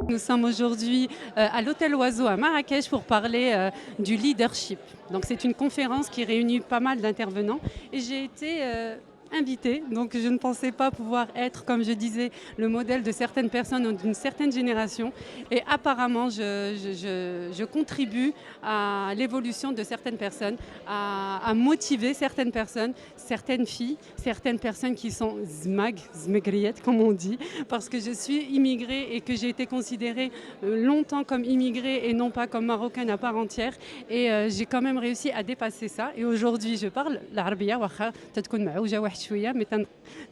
Nous sommes aujourd'hui à l'Hôtel Oiseau à Marrakech pour parler du leadership. Donc c'est une conférence qui réunit pas mal d'intervenants et j'ai été invitée. Donc je ne pensais pas pouvoir être, comme je disais, le modèle de certaines personnes ou d'une certaine génération. Et apparemment, je contribue à l'évolution de certaines personnes, à motiver certaines personnes, certaines filles, certaines personnes qui sont zmagriettes, comme on dit, parce que je suis immigrée et que j'ai été considérée longtemps comme immigrée et non pas comme marocaine à part entière. Et j'ai quand même réussi à dépasser ça. Et aujourd'hui, je parle l'arabiya, wacha تتكون معوجة واحد شوية, mais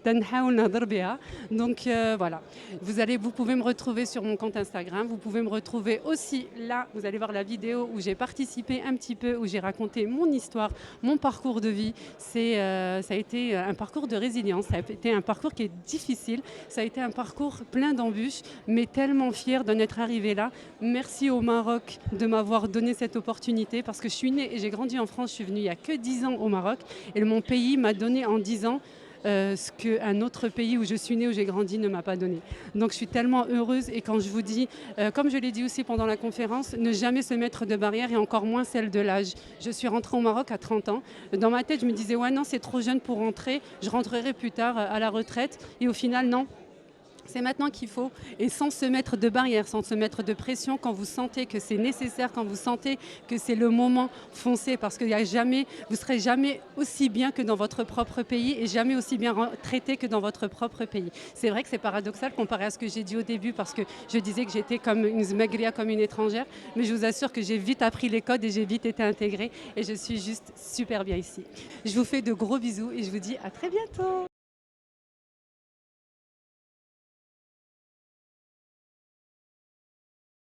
تنحاول نهضر بها. Donc voilà, vous pouvez me retrouver sur mon compte Instagram. Vous pouvez me retrouver aussi là, vous allez voir la vidéo où j'ai participé un petit peu, où j'ai raconté mon histoire, mon parcours de vie. Ça a été un parcours de résilience, ça a été un parcours qui est difficile, ça a été un parcours plein d'embûches, mais tellement fière d'en être arrivée là. Merci au Maroc de m'avoir donné cette opportunité parce que je suis née et j'ai grandi en France, je suis venue il n'y a que 10 ans au Maroc et mon pays m'a donné en 10 ans ce qu'un autre pays où je suis née, où j'ai grandi, ne m'a pas donné. Donc je suis tellement heureuse et quand je vous dis, comme je l'ai dit aussi pendant la conférence, ne jamais se mettre de barrière et encore moins celle de l'âge. Je suis rentrée au Maroc à 30 ans. Dans ma tête, je me disais, ouais non, c'est trop jeune pour rentrer, je rentrerai plus tard à la retraite. Et au final, non. C'est maintenant qu'il faut, et sans se mettre de barrière, sans se mettre de pression, quand vous sentez que c'est nécessaire, quand vous sentez que c'est le moment, foncez, parce qu'il y a jamais, vous ne serez jamais aussi bien que dans votre propre pays et jamais aussi bien traité que dans votre propre pays. C'est vrai que c'est paradoxal comparé à ce que j'ai dit au début, parce que je disais que j'étais comme une zmagria, comme une étrangère, mais je vous assure que j'ai vite appris les codes et j'ai vite été intégrée et je suis juste super bien ici. Je vous fais de gros bisous et je vous dis à très bientôt.